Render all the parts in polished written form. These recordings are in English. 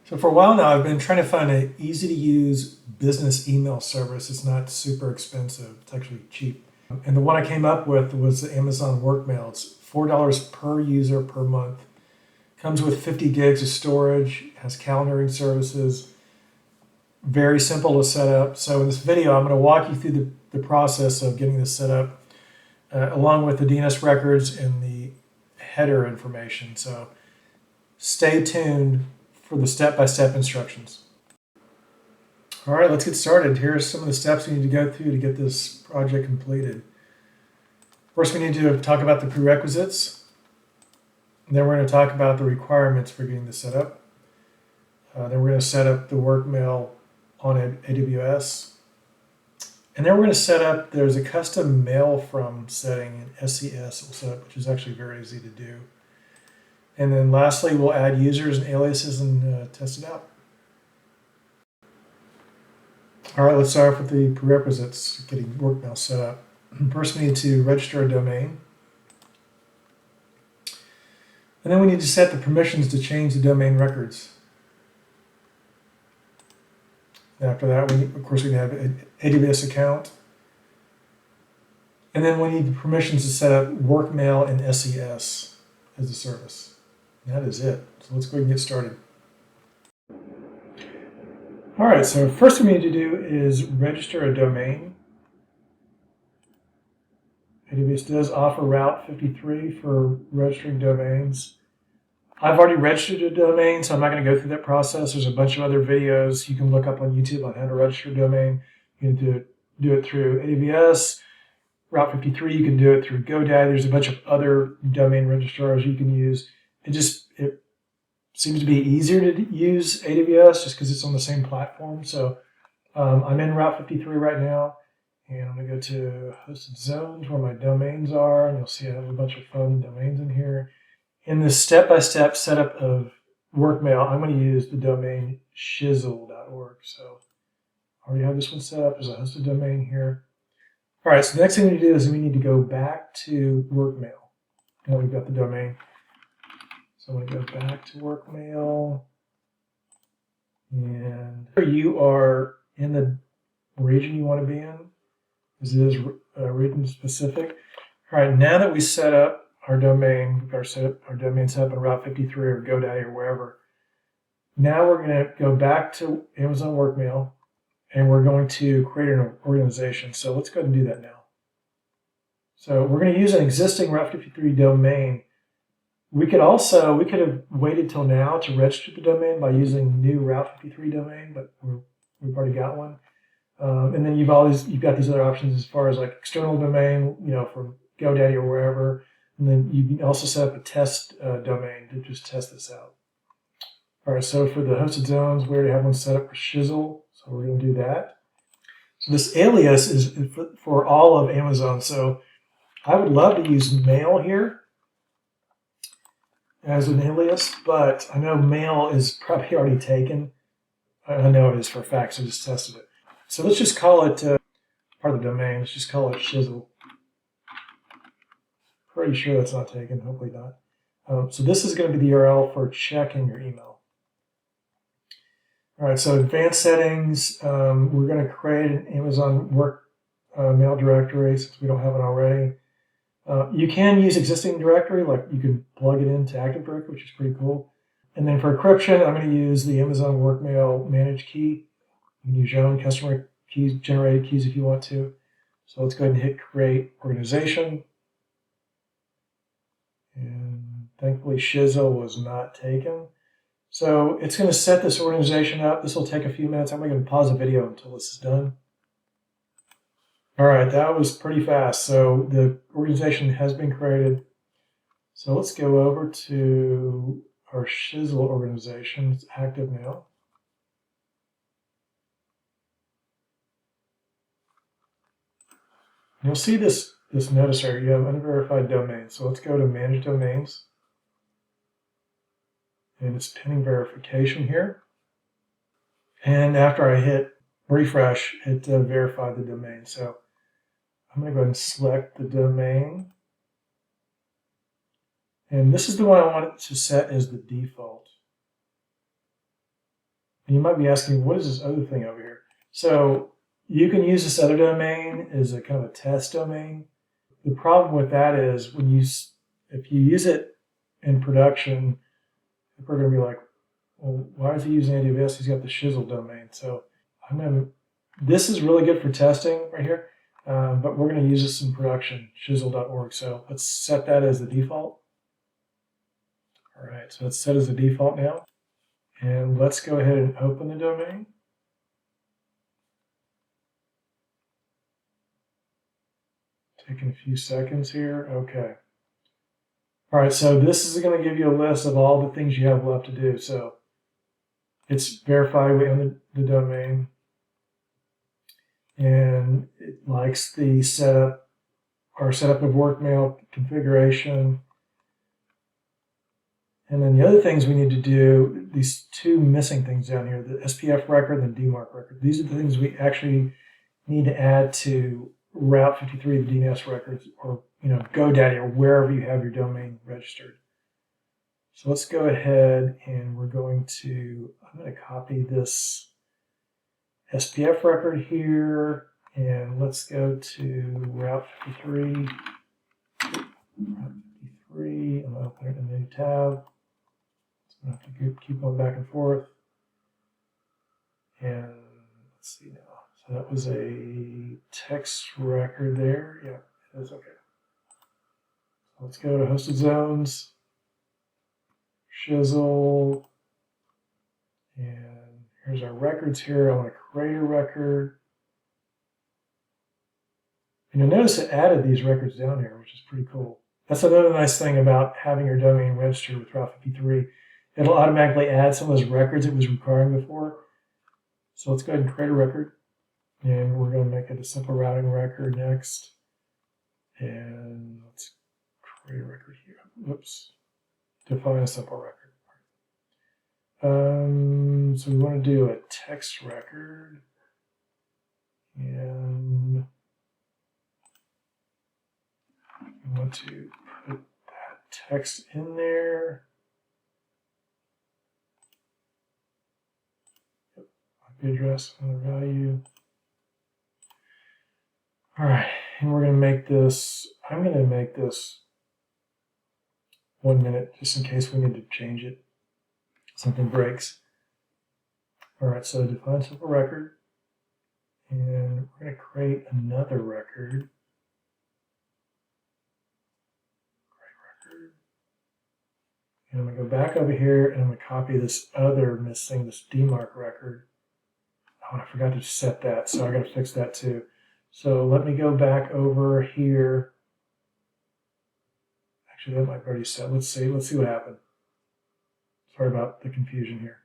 So for a while now, I've been trying to find an easy to use business email service. It's not super expensive. It's actually cheap. And the one I came up with was the Amazon WorkMail. It's $4 per user per month. Comes with 50 gigs of storage, has calendaring services, very simple to set up. So in this video, I'm going to walk you through the process of getting this set up, along with the DNS records and the header information. So stay tuned for the step-by-step instructions. All right, let's get started. Here are some of the steps we need to go through to get this project completed. First, we need to talk about the prerequisites. And then we're going to talk about the requirements for getting this set up. Then we're going to set up the WorkMail on AWS. And then we're going to set up, there's a custom mail from setting in SES we'll set up, which is actually very easy to do. And then lastly, we'll add users and aliases and test it out. All right, let's start off with the prerequisites, getting WorkMail set up. First, we need to register a domain. And then we need to set the permissions to change the domain records. After that, of course, we have an AWS account. And then we need the permissions to set up WorkMail and SES as a service. And that is it. So let's go ahead and get started. All right, so first thing we need to do is register a domain. AWS does offer Route 53 for registering domains. I've already registered a domain, so I'm not going to go through that process. There's a bunch of other videos you can look up on YouTube on how to register a domain. You can do it through AWS, Route 53. You can do it through GoDaddy. There's a bunch of other domain registrars you can use. It seems to be easier to use AWS just because it's on the same platform. So I'm in Route 53 right now, and I'm going to go to hosted zones where my domains are, and you'll see I have a bunch of fun domains in here. In this step-by-step setup of WorkMail, I'm going to use the domain shizzle.org. So I already have this one set up. There's a hosted domain here. All right, so the next thing we need to do is we need to go back to WorkMail. Now we've got the domain. So I'm going to go back to WorkMail. And you are in the region you want to be in, because it is region specific. All right, now that we set up our domain, we've got our domain set up in Route 53 or GoDaddy or wherever. Now we're going to go back to Amazon WorkMail, and we're going to create an organization. So let's go ahead and do that now. So we're going to use an existing Route 53 domain. We could have waited till now to register the domain by using new Route 53 domain, but we've already got one. And then you've got these other options as far as like external domain, from GoDaddy or wherever. And then you can also set up a test domain to just test this out. All right, so for the hosted zones, we already have one set up for Shizzle, so we're going to do that. So this alias is for all of Amazon. So I would love to use mail here as an alias, but I know mail is probably already taken. I know it is for a fact, so I just tested it. So let's just call it part of the domain. Let's just call it Shizzle. Pretty sure that's not taken, hopefully not. So this is going to be the URL for checking your email. All right, so advanced settings, we're going to create an Amazon WorkMail directory since we don't have it already. You can use existing directory, like you can plug it into Active Directory, which is pretty cool. And then for encryption, I'm going to use the Amazon WorkMail managed key. You can use your own customer keys, generated keys if you want to. So let's go ahead and hit create organization. And thankfully Shizzle was not taken. So it's going to set this organization up. This will take a few minutes. I'm going to pause the video until this is done. All right, that was pretty fast. So the organization has been created. So let's go over to our Shizzle organization. It's active now. You'll see this notice here. You have unverified domains. So let's go to manage domains. And it's pending verification here. And after I hit refresh, it verified the domain. So I'm going to go ahead and select the domain. And this is the one I want it to set as the default. And you might be asking, what is this other thing over here? So you can use this other domain as a kind of a test domain. The problem with that is if you use it in production, people are going to be like, well, why is he using AWS? He's got the shizzle domain. So this is really good for testing right here, but we're going to use this in production, shizzle.org. So let's set that as the default. All right, so it's set as the default now. And let's go ahead and open the domain. Taking a few seconds here. Okay. All right, so this is going to give you a list of all the things you have left to do. So it's verified we own the domain. And it likes the setup of WorkMail configuration. And then the other things we need to do, these two missing things down here, the SPF record and the DMARC record. These are the things we actually need to add to Route 53, the DNS records, or GoDaddy, or wherever you have your domain registered. So let's go ahead and I'm going to copy this SPF record here, and let's go to Route 53. Route 53, I'm going to open it in a new tab. So I'm going to have to keep going back and forth. And let's see now. So that was a text record there. Yeah, it is okay. So let's go to hosted zones, shizzle, and here's our records here. I want to create a record. And you'll notice it added these records down here, which is pretty cool. That's another nice thing about having your domain registered with Route 53. It'll automatically add some of those records it was requiring before. So let's go ahead and create a record. And we're going to make it a simple routing record next. And let's create a record here. Whoops. Define a simple record. So we want to do a text record. And we want to put that text in there. IP address and the value. All right, and we're going to make this, I'm going to make this 1 minute just in case we need to change it. Something breaks. All right, so define simple record. And we're going to create another record. And I'm going to go back over here and I'm going to copy this other missing, this DMARC record. Oh, I forgot to set that, so I got to fix that too. So let me go back over here. Actually, that might be already set. Let's see what happened. Sorry about the confusion here.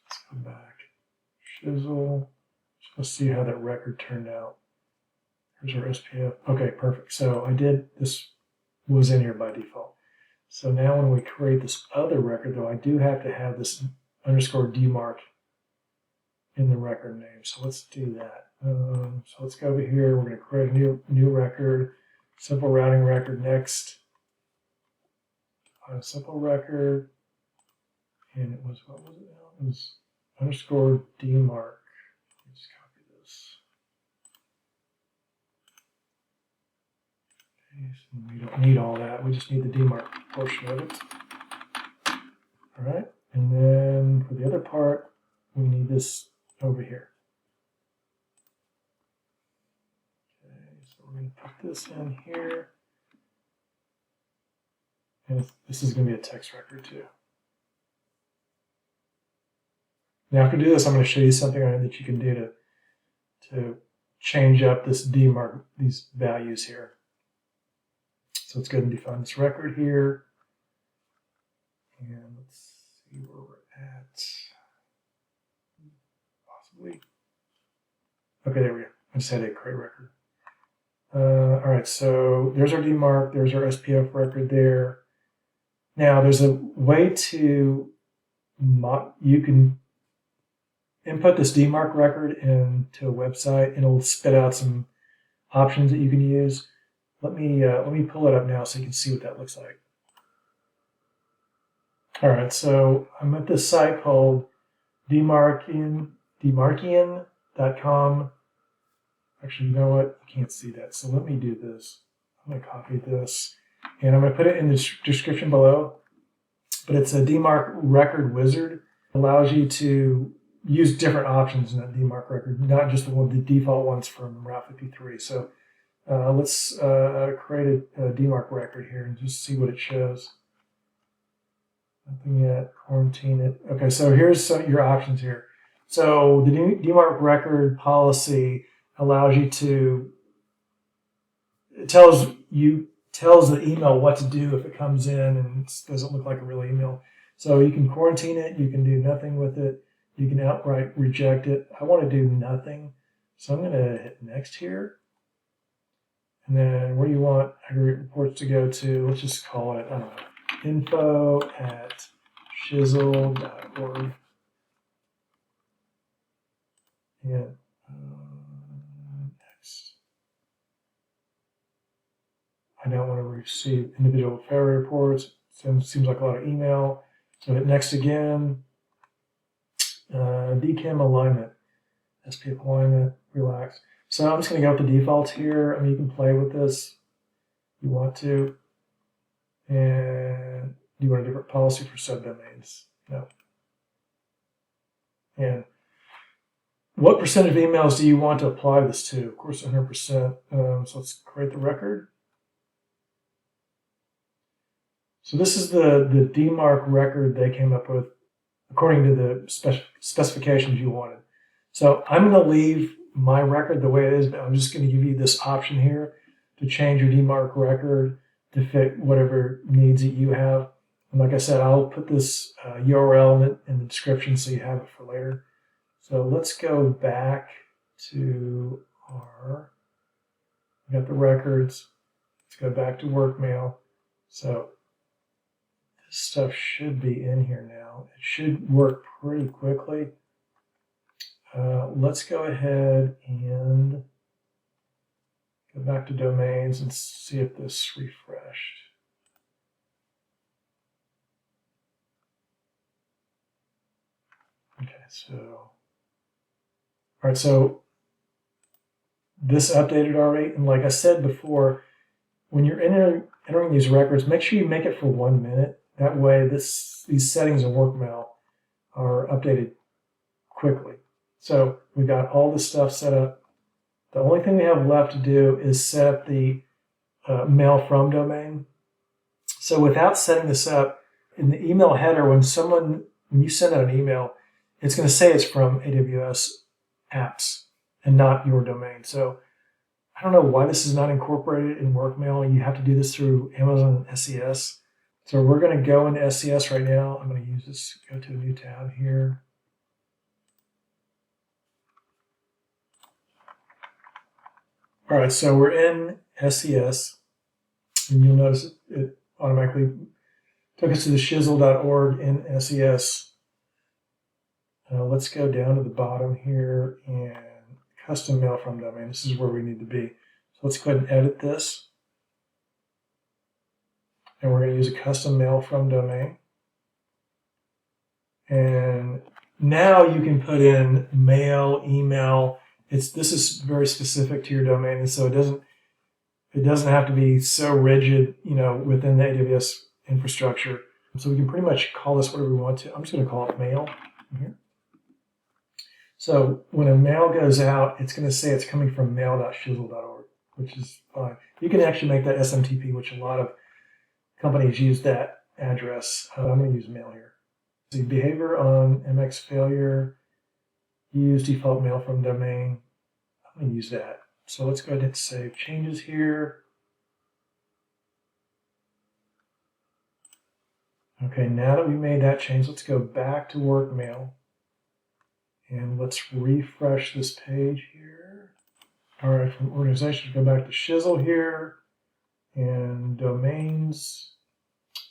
Let's go back. Shizzle. Let's see how that record turned out. Here's our SPF. Okay, perfect. So this was in here by default. So now when we create this other record, though, I do have to have this underscore DMARC in the record name. So let's do that. So let's go over here. We're going to create a new record, simple routing record next. A simple record, and it was, what was it now? It was underscore DMARC. Let's copy this. Okay, so we don't need all that. We just need the DMARC portion of it. All right, and then for the other part, we need this over here. Okay, so we're going to put this in here. And this is going to be a text record too. Now after I do this, I'm going to show you something that you can do to change up this DMARC, these values here. So let's go ahead and define this record here. And let's see where we're at. Possibly. Okay, there we go. I just had a create record. All right, so there's our DMARC, there's our SPF record there. Now there's a way you can input this DMARC record into a website and it'll spit out some options that you can use. Let me pull it up now so you can see what that looks like. All right, so I'm at this site called demarkian.com. Actually, you know what? You can't see that. So let me do this. I'm going to copy this and I'm going to put it in the description below. But it's a DMARC record wizard. It allows you to use different options in that DMARC record, not just the default ones from Route 53. So let's create a DMARC record here and just see what it shows. Nothing yet. Quarantine it. Okay, so here's your options here. So the DMARC record policy allows you to, it tells the email what to do if it comes in and it doesn't look like a real email. So you can quarantine it, you can do nothing with it, you can outright reject it. I want to do nothing, so I'm going to hit next here. And then where do you want aggregate reports to go to? Let's just call it, I don't know, info@shizzle.org. And next. I don't want to receive individual failure reports. Seems like a lot of email. So hit next again. DKIM alignment, SP alignment, relax. So I'm just going to go with the defaults here. I mean, you can play with this if you want to. And do you want a different policy for subdomains? No. And what percent of emails do you want to apply this to? Of course, 100%. So let's create the record. So this is the DMARC record they came up with according to the specifications you wanted. So I'm going to leave my record the way it is, but I'm just going to give you this option here to change your DMARC record to fit whatever needs that you have. And like I said, I'll put this URL in the description so you have it for later. So let's go back to we got the records. Let's go back to WorkMail. So this stuff should be in here now. It should work pretty quickly. Let's go ahead and go back to domains and see if this refreshed. Okay, so, all right, so this updated already. And like I said before, when you're entering these records, make sure you make it for 1 minute. That way, these settings in WorkMail are updated quickly. So we've got all this stuff set up. The only thing we have left to do is set up the mail from domain. So without setting this up, in the email header, when you send out an email, it's going to say it's from AWS apps and not your domain. So I don't know why this is not incorporated in WorkMail. You have to do this through Amazon SES. So we're going to go into SES right now. I'm going to use this, go to a new tab here. All right, so we're in SES, and you'll notice it automatically took us to the shizzle.org in SES. Let's go down to the bottom here and custom mail from domain. This is where we need to be. So let's go ahead and edit this. And we're going to use a custom mail from domain. And now you can put in mail, email. This is very specific to your domain, and so it doesn't have to be so rigid, within the AWS infrastructure. So we can pretty much call this whatever we want to. I'm just going to call it mail here. So when a mail goes out, it's going to say it's coming from mail.shizzle.org, which is fine. You can actually make that SMTP, which a lot of companies use that address. I'm going to use mail here. So behavior on MX failure, use default mail from domain. I'm going to use that. So let's go ahead and save changes here. Okay, now that we made that change, let's go back to WorkMail. And let's refresh this page here. All right, from organizations, go back to Shizzle here and domains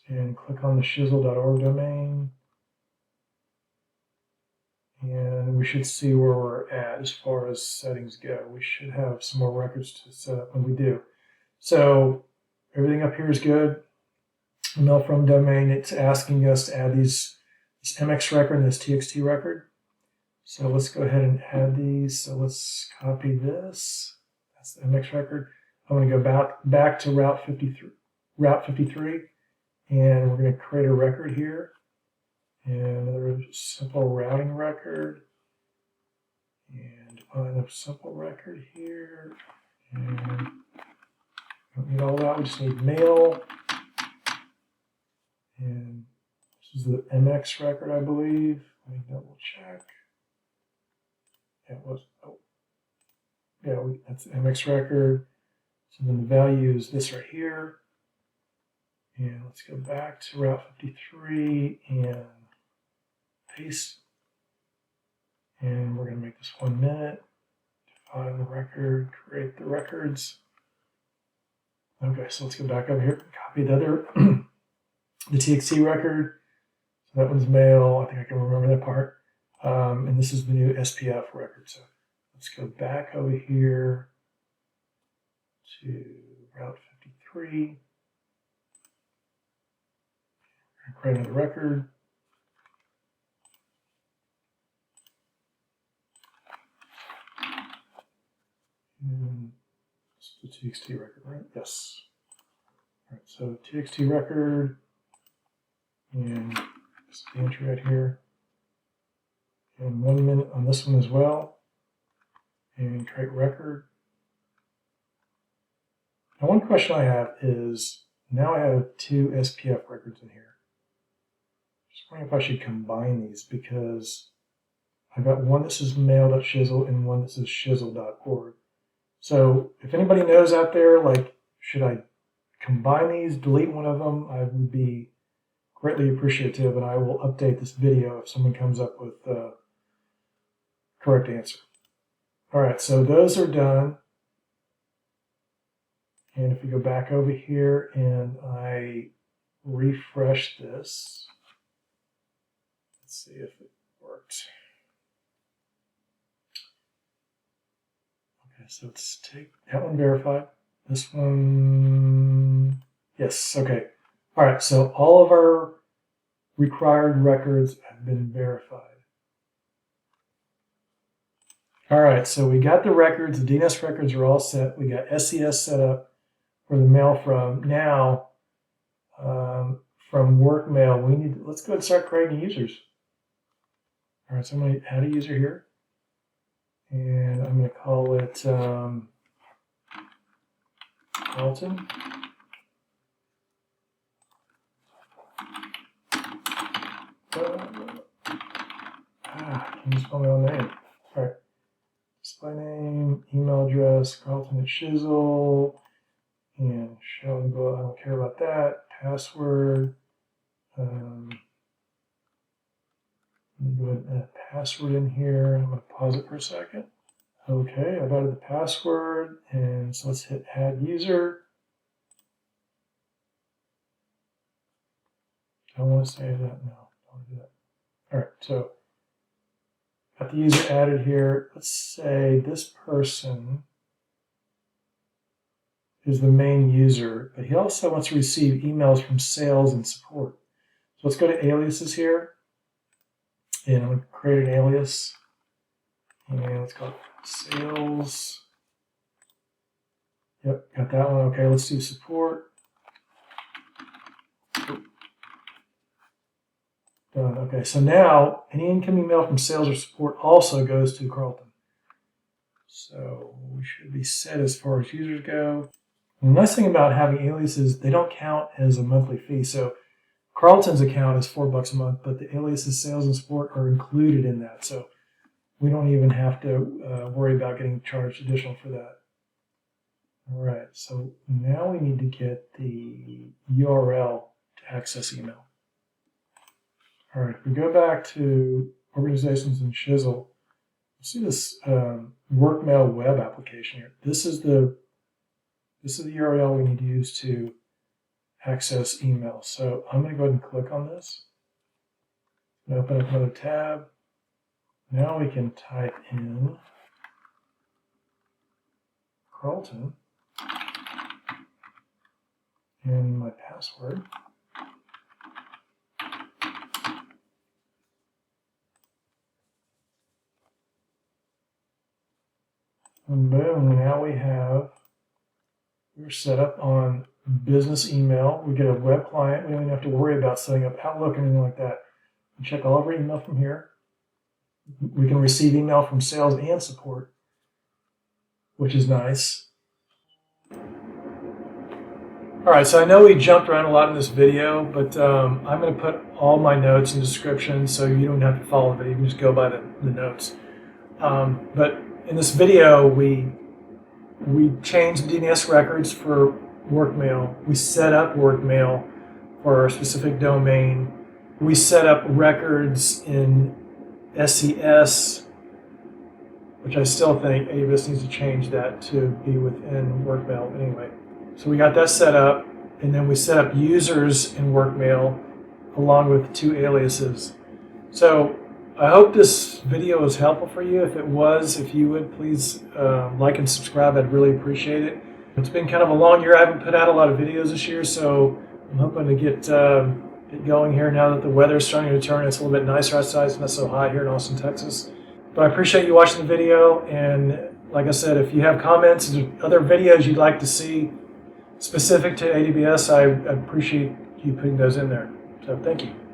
and click on the shizzle.org domain. And we should see where we're at as far as settings go. We should have some more records to set up when we do. So everything up here is good. email from domain. It's asking us to add this MX record and this TXT record. So let's go ahead and add these. So let's copy this. That's the MX record. I'm going to go back to Route 53, and we're going to create a record here. And another simple routing record. And define a simple record here. And we don't need all that. We just need mail. And this is the MX record, I believe. Let me double check. Yeah, it was. Oh, yeah, that's the MX record. So then the value is this right here. And let's go back to Route 53 and paste. And we're going to make this 1 minute. Define the record, create the records. Okay, so let's go back over here, copy the other, the TXT record. So that one's mail. I think I can remember that part. And this is the new SPF record. So let's go back over here to Route 53. Create another record. And this is the TXT record, right? Yes. All right, so TXT record, and this is the entry right here. And 1 minute on this one as well. And create record. Now, one question I have is, now I have 2 SPF records in here. Just wondering if I should combine these, because I've got one that says mail.shizzle and one that says shizzle.org. So if anybody knows out there, like, should I combine these, delete one of them, I would be greatly appreciative, and I will update this video if someone comes up with the correct answer. All right, so those are done. And if we go back over here and I refresh this, let's see if it worked. Okay, so let's take that one verified. This one, yes, okay. All right, so all of our required records have been verified. All right, so we got the records, the DNS records are all set. We got SES set up for the mail from. Now, from WorkMail, let's go ahead and start creating users. All right, so I'm going to add a user here. And I'm going to call it Carlton. Can you spell my own name? All right. Display name, email address, Carlton at Shizzle, and show and go. I don't care about that. Password. Let me go ahead and add a password in here. I'm going to pause it for a second. Okay, I've added the password, and so let's hit add user. I want to save that. No, I don't want to do that. All right, so got the user added here. Let's say this person is the main user, but he also wants to receive emails from sales and support. So let's go to aliases here, and I'm going to create an alias, and let's call it sales. Yep, got that one. Okay, let's do support. Done. Okay, so now any incoming mail from sales or support also goes to Carlton. So we should be set as far as users go. And the nice thing about having aliases, they don't count as a monthly fee. So Carlton's account is $4 a month, but the aliases, sales, and support are included in that. So we don't even have to worry about getting charged additional for that. All right, so now we need to get the URL to access email. All right, if we go back to organizations in Shizzle, you'll see this WorkMail web application here. This is the URL we need to use to access email. So I'm going to go ahead and click on this and open up another tab. Now we can type in Carlton and my password. And boom, now we're set up on business email. We get a web client. We don't even have to worry about setting up Outlook or anything like that. We check all of our email from here. We can receive email from sales and support, which is nice. All right, so I know we jumped around a lot in this video, but I'm going to put all my notes in the description so you don't have to follow the video. You can just go by the notes. But in this video, we changed DNS records for WorkMail. We set up WorkMail for our specific domain. We set up records in SES, which I still think AWS needs to change that to be within WorkMail anyway. So we got that set up, and then we set up users in WorkMail along with 2 aliases. So I hope this video was helpful for you. If it was, if you would please like and subscribe, I'd really appreciate it. It's been kind of a long year. I haven't put out a lot of videos this year, so I'm hoping to get going here now that the weather is starting to turn. It's a little bit nicer outside. It's not so hot here in Austin, Texas. But I appreciate you watching the video, and like I said, if you have comments or other videos you'd like to see specific to AWS, I appreciate you putting those in there. So thank you.